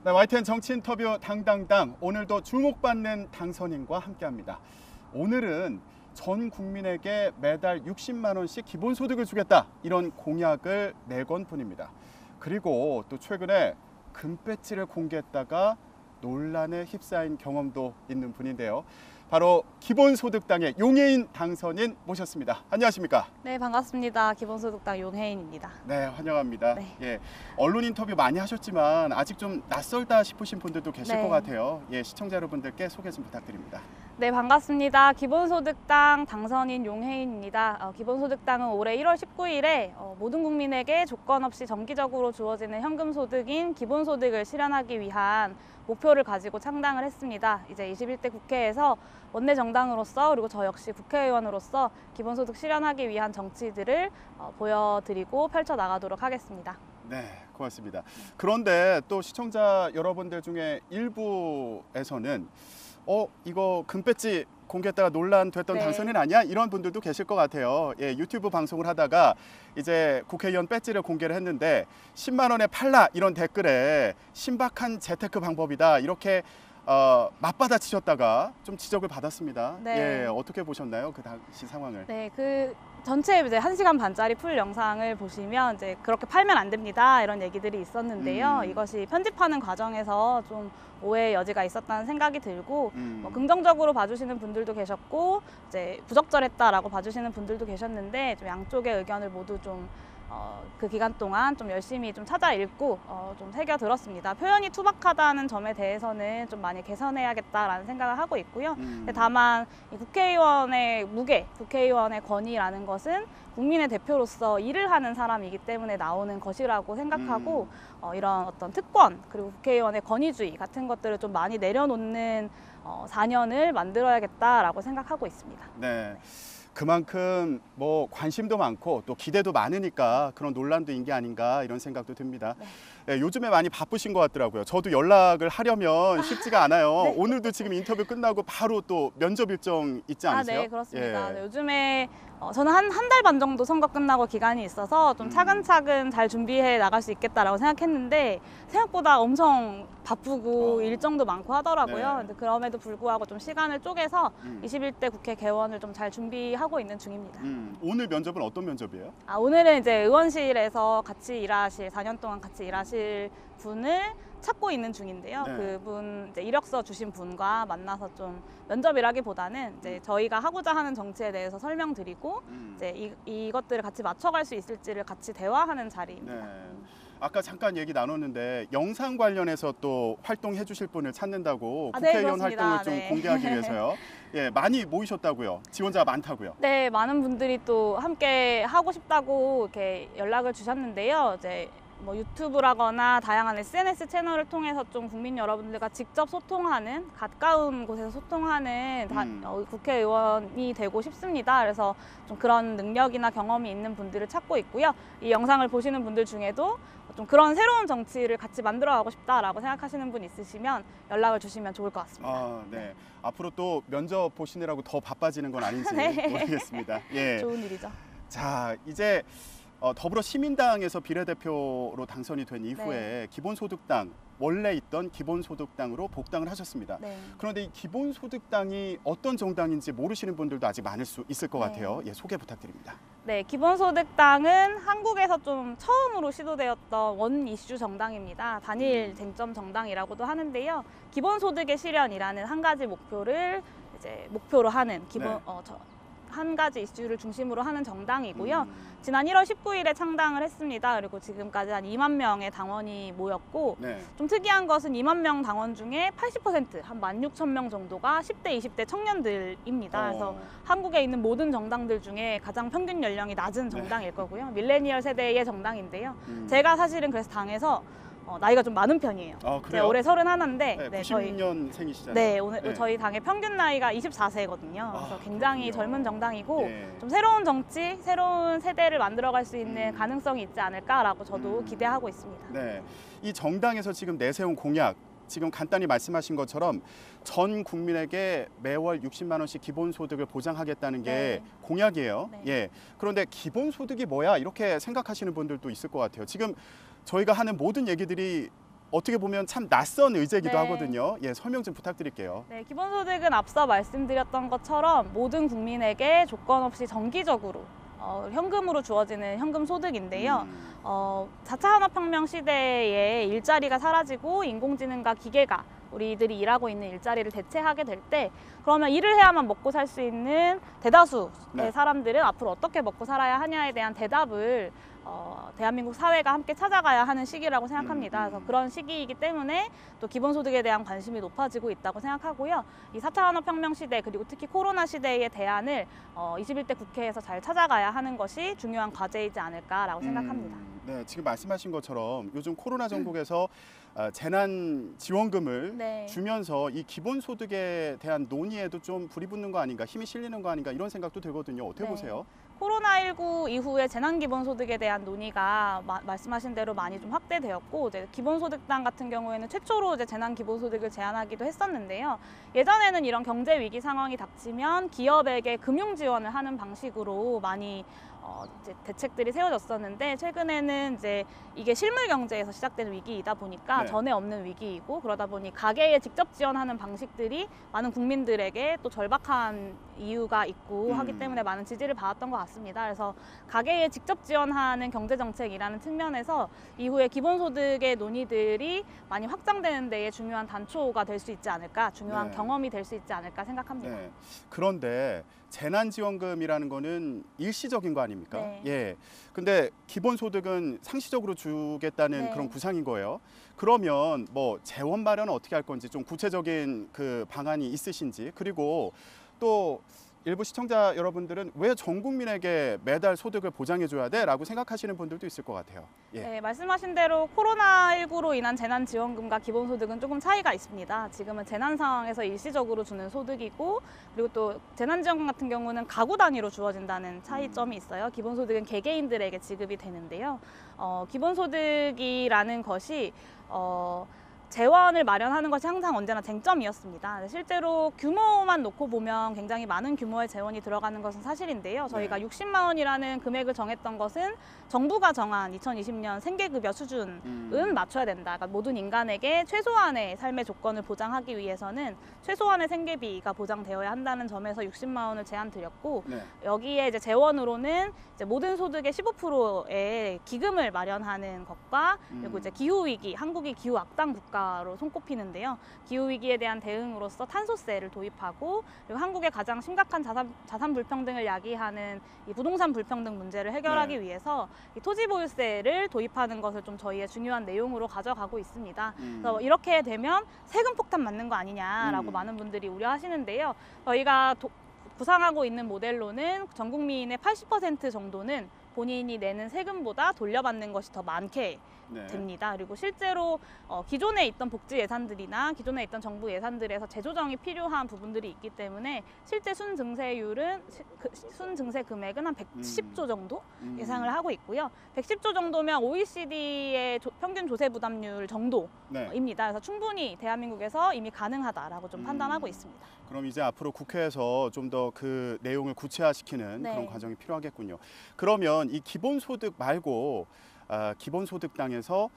네, YTN 정치 인터뷰 당당당 오늘도 주목받는 당선인과 함께합니다. 오늘은 전 국민에게 매달 60만 원씩 기본소득을 주겠다 이런 공약을 내건 분입니다. 그리고 또 최근에 금배지를 공개했다가 논란에 휩싸인 경험도 있는 분인데요. 바로 기본소득당의 용해인 당선인 모셨습니다. 안녕하십니까? 네, 반갑습니다. 기본소득당 용해인입니다. 네, 환영합니다. 네. 예, 언론 인터뷰 많이 하셨지만 아직 좀 낯설다 싶으신 분들도 계실 네. 것 같아요. 예, 시청자 여러분들께 소개 좀 부탁드립니다. 네, 반갑습니다. 기본소득당 당선인 용해인입니다. 기본소득당은 올해 1월 19일에 모든 국민에게 조건 없이 정기적으로 주어지는 현금소득인 기본소득을 실현하기 위한 목표를 가지고 창당을 했습니다. 이제 21대 국회에서 원내 정당으로서 그리고 저 역시 국회의원으로서 기본소득 실현하기 위한 정치들을 보여드리고 펼쳐나가도록 하겠습니다. 네, 고맙습니다. 그런데 또 시청자 여러분들 중에 일부에서는 이거 금배지 공개했다가 논란됐던 네. 당선인 아니야? 이런 분들도 계실 것 같아요. 예, 유튜브 방송을 하다가 이제 국회의원 배지를 공개를 했는데 10만 원에 팔라 이런 댓글에 신박한 재테크 방법이다 이렇게 맞받아치셨다가 좀 지적을 받았습니다. 네. 예, 어떻게 보셨나요? 그 당시 상황을? 네, 그 전체 이제 1시간 반짜리 풀 영상을 보시면 이제 그렇게 팔면 안 됩니다 이런 얘기들이 있었는데요. 이것이 편집하는 과정에서 좀 오해의 여지가 있었다는 생각이 들고 긍정적으로 봐주시는 분들도 계셨고 이제 부적절했다라고 봐주시는 분들도 계셨는데 좀 양쪽의 의견을 모두 좀 그 기간 동안 좀 열심히 좀 찾아 읽고 좀 새겨 들었습니다. 표현이 투박하다는 점에 대해서는 좀 많이 개선해야겠다라는 생각을 하고 있고요. 근데 다만 이 국회의원의 무게, 국회의원의 권위라는 것은 국민의 대표로서 일을 하는 사람이기 때문에 나오는 것이라고 생각하고 이런 어떤 특권 그리고 국회의원의 권위주의 같은 것들을 좀 많이 내려놓는 4년을 만들어야겠다라고 생각하고 있습니다. 네. 그만큼 뭐 관심도 많고 또 기대도 많으니까 그런 논란도 인 게 아닌가 이런 생각도 듭니다. 네. 네, 요즘에 많이 바쁘신 것 같더라고요. 저도 연락을 하려면 쉽지가 않아요. 네. 오늘도 지금 인터뷰 끝나고 바로 또 면접 일정 있지 않으세요? 네, 그렇습니다. 예. 네, 요즘에 저는 한 달 반 정도 선거 끝나고 기간이 있어서 좀 차근차근 잘 준비해 나갈 수 있겠다라고 생각했는데 생각보다 엄청 바쁘고 일정도 많고 하더라고요. 네. 근데 그럼에도 불구하고 좀 시간을 쪼개서 21대 국회 개원을 좀 잘 준비하고 있는 중입니다. 오늘 면접은 어떤 면접이에요? 오늘은 이제 의원실에서 같이 일하실, 4년 동안 같이 일하실 분을 찾고 있는 중인데요. 네. 그분 이제 이력서 주신 분과 만나서 좀 면접이라기보다는 이제 저희가 하고자 하는 정치에 대해서 설명드리고 이제 이것들을 같이 맞춰갈 수 있을지를 같이 대화하는 자리입니다. 네. 아까 잠깐 얘기 나눴는데 영상 관련해서 또 활동해 주실 분을 찾는다고 네, 국회의원 그렇습니다. 활동을 좀 네. 공개하기 위해서요. 예, 많이 모이셨다고요. 지원자가 많다고요. 네, 많은 분들이 또 함께 하고 싶다고 이렇게 연락을 주셨는데요. 이제 뭐 유튜브라거나 다양한 SNS 채널을 통해서 좀 국민 여러분들과 직접 소통하는 가까운 곳에서 소통하는 국회의원이 되고 싶습니다. 그래서 좀 그런 능력이나 경험이 있는 분들을 찾고 있고요. 이 영상을 보시는 분들 중에도 좀 그런 새로운 정치를 같이 만들어가고 싶다라고 생각하시는 분 있으시면 연락을 주시면 좋을 것 같습니다. 네. 앞으로 또 면접 보시느라고 더 바빠지는 건 아닌지 네. 모르겠습니다. 예. 좋은 일이죠. 자, 이제 더불어시민당에서 비례대표로 당선이 된 이후에 네. 기본소득당, 원래 있던 기본소득당으로 복당을 하셨습니다. 네. 그런데 이 기본소득당이 어떤 정당인지 모르시는 분들도 아직 많을 수 있을 것 네. 같아요. 예, 소개 부탁드립니다. 네, 기본소득당은 한국에서 좀 처음으로 시도되었던 원 이슈 정당입니다. 단일 쟁점 정당이라고도 하는데요. 기본소득의 실현이라는 한 가지 목표를 이제 목표로 하는 네. 한 가지 이슈를 중심으로 하는 정당이고요. 지난 1월 19일에 창당을 했습니다. 그리고 지금까지 한 2만 명의 당원이 모였고 네. 좀 특이한 것은 2만 명 당원 중에 80%, 한 16,000명 정도가 10대, 20대 청년들입니다. 그래서 한국에 있는 모든 정당들 중에 가장 평균 연령이 낮은 정당일 거고요. 밀레니얼 세대의 정당인데요. 제가 사실은 그래서 당에서 나이가 좀 많은 편이에요. 그래요? 제가 올해 31인데 네, 네, 90년생이시잖아요. 네, 오늘 저희 당의 평균 나이가 24세거든요. 그래서 굉장히 그렇군요. 젊은 정당이고 네. 좀 새로운 정치, 새로운 세대를 만들어갈 수 있는 가능성이 있지 않을까라고 저도 기대하고 있습니다. 네, 이 정당에서 지금 내세운 공약, 지금 간단히 말씀하신 것처럼 전 국민에게 매월 60만 원씩 기본소득을 보장하겠다는 게 네. 공약이에요. 네. 예, 그런데 기본소득이 뭐야? 이렇게 생각하시는 분들도 있을 것 같아요. 지금 저희가 하는 모든 얘기들이 어떻게 보면 참 낯선 의제이기도 네. 하거든요. 예, 설명 좀 부탁드릴게요. 네, 기본소득은 앞서 말씀드렸던 것처럼 모든 국민에게 조건 없이 정기적으로 현금으로 주어지는 현금 소득인데요. 4차 산업혁명 시대에 일자리가 사라지고 인공지능과 기계가 우리들이 일하고 있는 일자리를 대체하게 될 때 그러면 일을 해야만 먹고 살 수 있는 대다수의 네. 사람들은 앞으로 어떻게 먹고 살아야 하냐에 대한 대답을 대한민국 사회가 함께 찾아가야 하는 시기라고 생각합니다. 그래서 그런 시기이기 때문에 또 기본소득에 대한 관심이 높아지고 있다고 생각하고요. 이 4차 산업혁명 시대 그리고 특히 코로나 시대의 대안을 21대 국회에서 잘 찾아가야 하는 것이 중요한 과제이지 않을까라고 생각합니다. 네, 지금 말씀하신 것처럼 요즘 코로나 전국에서 재난 지원금을 네. 주면서 이 기본소득에 대한 논의에도 좀 불이 붙는 거 아닌가, 힘이 실리는 거 아닌가 이런 생각도 들거든요. 어떻게 네. 보세요? 코로나19 이후에 재난기본소득에 대한 논의가 말씀하신 대로 많이 좀 확대되었고 이제 기본소득당 같은 경우에는 최초로 이제 재난기본소득을 제안하기도 했었는데요. 예전에는 이런 경제 위기 상황이 닥치면 기업에게 금융 지원을 하는 방식으로 많이 이제 대책들이 세워졌었는데 최근에는 이제 이게 실물 경제에서 시작된 위기이다 보니까 네. 전에 없는 위기이고 그러다 보니 가계에 직접 지원하는 방식들이 많은 국민들에게 또 절박한 이유가 있고 하기 때문에 많은 지지를 받았던 것 같습니다. 그래서 가계에 직접 지원하는 경제 정책이라는 측면에서 이후에 기본소득의 논의들이 많이 확장되는 데에 중요한 단초가 될 수 있지 않을까, 중요한 네. 경험이 될 수 있지 않을까 생각합니다. 네. 그런데 재난지원금이라는 거는 일시적인 거 아닙니까? 네. 예. 근데 기본소득은 상시적으로 주겠다는 네. 그런 구상인 거예요. 그러면 뭐 재원 마련은 어떻게 할 건지 좀 구체적인 그 방안이 있으신지, 그리고 또 일부 시청자 여러분들은 왜 전 국민에게 매달 소득을 보장해 줘야 돼? 라고 생각하시는 분들도 있을 것 같아요. 예. 네, 말씀하신 대로 코로나19로 인한 재난지원금과 기본소득은 조금 차이가 있습니다. 지금은 재난 상황에서 일시적으로 주는 소득이고 그리고 또 재난지원금 같은 경우는 가구 단위로 주어진다는 차이점이 있어요. 기본소득은 개개인들에게 지급이 되는데요. 기본소득이라는 것이 재원을 마련하는 것이 항상 언제나 쟁점이었습니다. 실제로 규모만 놓고 보면 굉장히 많은 규모의 재원이 들어가는 것은 사실인데요. 저희가 네. 60만 원이라는 금액을 정했던 것은 정부가 정한 2020년 생계급여 수준은 맞춰야 된다. 그러니까 모든 인간에게 최소한의 삶의 조건을 보장하기 위해서는 최소한의 생계비가 보장되어야 한다는 점에서 60만 원을 제안드렸고 네. 여기에 이제 재원으로는 이제 모든 소득의 15%의 기금을 마련하는 것과 그리고 이제 기후 위기, 한국이 기후 악당 국가로 손꼽히는데요. 기후 위기에 대한 대응으로서 탄소세를 도입하고 그리고 한국의 가장 심각한 자산 불평등을 야기하는 이 부동산 불평등 문제를 해결하기 네. 위해서 이 토지 보유세를 도입하는 것을 좀 저희의 중요한 내용으로 가져가고 있습니다. 그래서 이렇게 되면 세금 폭탄 맞는 거 아니냐라고 많은 분들이 우려하시는데요. 저희가 구상하고 있는 모델로는 전 국민의 80% 정도는 본인이 내는 세금보다 돌려받는 것이 더 많게 네. 됩니다. 그리고 실제로 기존에 있던 복지 예산들이나 기존에 있던 정부 예산들에서 재조정이 필요한 부분들이 있기 때문에 실제 순증세율은 순증세 금액은 한 110조 정도 예상을 하고 있고요. 110조 정도면 OECD의 평균 조세 부담률 정도입니다. 네. 그래서 충분히 대한민국에서 이미 가능하다라고 좀 판단하고 있습니다. 그럼 이제 앞으로 국회에서 좀 더 그 내용을 구체화시키는 네. 그런 과정이 필요하겠군요. 그러면 이 기본소득 말고 기본소득당에서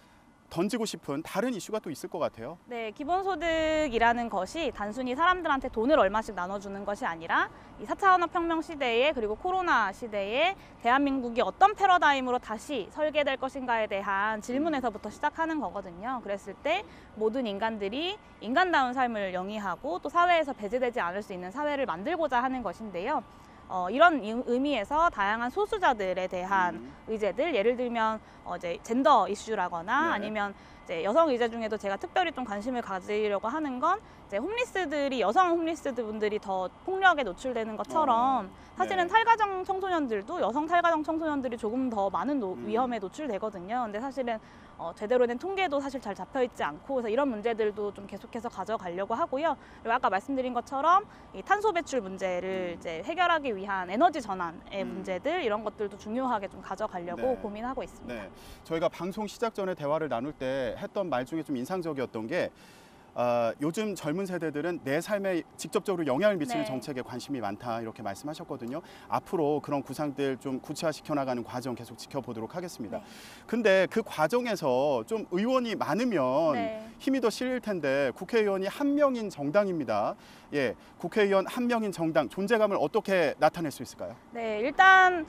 던지고 싶은 다른 이슈가 또 있을 것 같아요. 네, 기본소득이라는 것이 단순히 사람들한테 돈을 얼마씩 나눠주는 것이 아니라 이 4차 산업혁명 시대에 그리고 코로나 시대에 대한민국이 어떤 패러다임으로 다시 설계될 것인가에 대한 질문에서부터 시작하는 거거든요. 그랬을 때 모든 인간들이 인간다운 삶을 영위하고 또 사회에서 배제되지 않을 수 있는 사회를 만들고자 하는 것인데요. 이런 의미에서 다양한 소수자들에 대한 의제들, 예를 들면 이제 젠더 이슈라거나 네. 아니면 이제 여성 의제 중에도 제가 특별히 좀 관심을 가지려고 하는 건 이제 홈리스들이 여성 홈리스 분들이 더 폭력에 노출되는 것처럼 사실은 네. 탈가정 청소년들도 여성 탈가정 청소년들이 조금 더 많은 위험에 노출되거든요. 근데 사실은 제대로 된 통계도 사실 잘 잡혀 있지 않고 그래서 이런 문제들도 좀 계속해서 가져가려고 하고요. 그리고 아까 말씀드린 것처럼 이 탄소 배출 문제를 이제 해결하기 위한 에너지 전환의 문제들 이런 것들도 중요하게 좀 가져가려고 네. 고민하고 있습니다. 네, 저희가 방송 시작 전에 대화를 나눌 때 했던 말 중에 좀 인상적이었던 게 요즘 젊은 세대들은 내 삶에 직접적으로 영향을 미치는 네. 정책에 관심이 많다 이렇게 말씀하셨거든요. 앞으로 그런 구상들 좀 구체화시켜 나가는 과정 계속 지켜보도록 하겠습니다. 네. 근데 그 과정에서 좀 의원이 많으면 네. 힘이 더 실릴 텐데 국회의원이 한 명인 정당입니다. 예, 국회의원 한 명인 정당 존재감을 어떻게 나타낼 수 있을까요? 네, 일단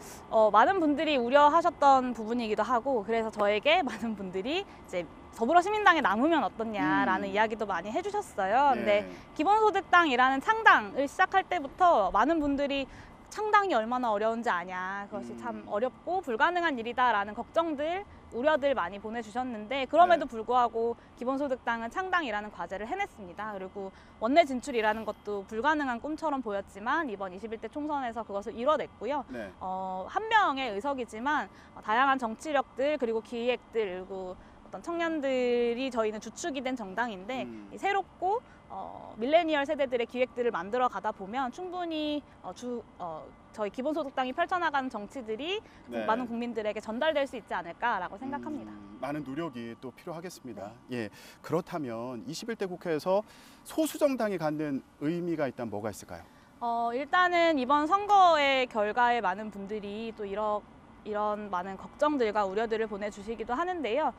많은 분들이 우려하셨던 부분이기도 하고 그래서 저에게 많은 분들이 이제 더불어시민당에 남으면 어떻냐라는 이야기도 많이 해주셨어요. 근데 예. 기본소득당이라는 창당을 시작할 때부터 많은 분들이 창당이 얼마나 어려운지 아냐, 그것이 참 어렵고 불가능한 일이다라는 걱정들, 우려들 많이 보내주셨는데 그럼에도 네. 불구하고 기본소득당은 창당이라는 과제를 해냈습니다. 그리고 원내 진출이라는 것도 불가능한 꿈처럼 보였지만 이번 21대 총선에서 그것을 이뤄냈고요. 네. 한 명의 의석이지만 다양한 정치력들 그리고 기획들 그리고 어떤 청년들이 저희는 주축이 된 정당인데 이 새롭고 밀레니얼 세대들의 기획들을 만들어 가다 보면 충분히 저희 기본소득당이 펼쳐나가는 정치들이 네. 많은 국민들에게 전달될 수 있지 않을까라고 생각합니다. 많은 노력이 또 필요하겠습니다. 예, 그렇다면 21대 국회에서 소수 정당이 갖는 의미가 있다면 뭐가 있을까요? 일단은 이번 선거의 결과에 많은 분들이 또 이런 많은 걱정들과 우려들을 보내주시기도 하는데요.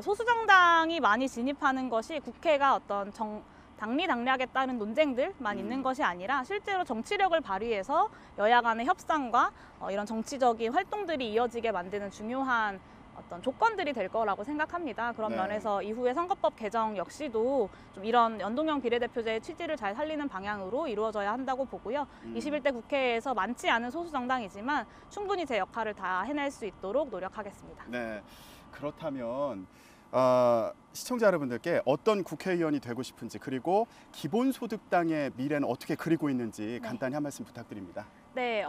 소수 정당이 많이 진입하는 것이 국회가 어떤 당리당략에 따른 논쟁들만 있는 것이 아니라 실제로 정치력을 발휘해서 여야 간의 협상과 이런 정치적인 활동들이 이어지게 만드는 중요한 어떤 조건들이 될 거라고 생각합니다. 그런 네. 면에서 이후에 선거법 개정 역시도 좀 이런 연동형 비례대표제의 취지를 잘 살리는 방향으로 이루어져야 한다고 보고요. 21대 국회에서 많지 않은 소수 정당이지만 충분히 제 역할을 다 해낼 수 있도록 노력하겠습니다. 네, 그렇다면 시청자 여러분들께 어떤 국회의원이 되고 싶은지 그리고 기본소득당의 미래는 어떻게 그리고 있는지 간단히 한 말씀 부탁드립니다. 네,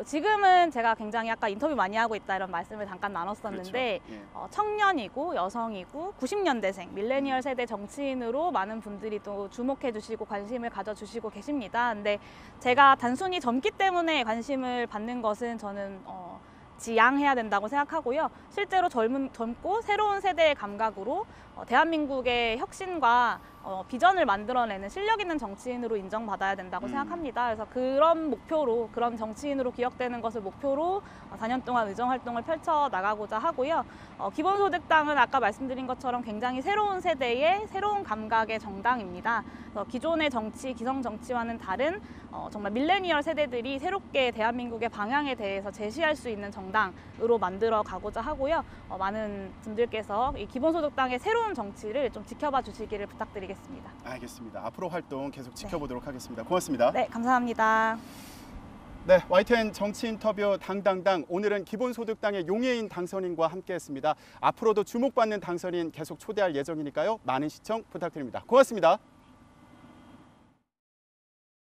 지금은 제가 굉장히 아까 인터뷰 많이 하고 있다 이런 말씀을 잠깐 나눴었는데 그렇죠. 예. 청년이고 여성이고 90년대생 밀레니얼 세대 정치인으로 많은 분들이 또 주목해 주시고 관심을 가져주시고 계십니다. 근데 제가 단순히 젊기 때문에 관심을 받는 것은 저는 지양해야 된다고 생각하고요. 실제로 젊고 새로운 세대의 감각으로 대한민국의 혁신과 비전을 만들어내는 실력 있는 정치인으로 인정받아야 된다고 생각합니다. 그래서 그런 목표로, 그런 정치인으로 기억되는 것을 목표로 4년 동안 의정 활동을 펼쳐 나가고자 하고요. 기본소득당은 아까 말씀드린 것처럼 굉장히 새로운 세대의 새로운 감각의 정당입니다. 그래서 기존의 정치, 기성 정치와는 다른 정말 밀레니얼 세대들이 새롭게 대한민국의 방향에 대해서 제시할 수 있는 정당으로 만들어 가고자 하고요. 많은 분들께서 이 기본소득당의 새로운 정치를 좀 지켜봐 주시기를 부탁드리겠습니다. 알겠습니다. 앞으로 활동 계속 지켜보도록 하겠습니다. 고맙습니다. 네, 감사합니다. 네, YTN 정치 인터뷰 당당당 오늘은 기본소득당의 용해인 당선인과 함께했습니다. 앞으로도 주목받는 당선인 계속 초대할 예정이니까요. 많은 시청 부탁드립니다. 고맙습니다.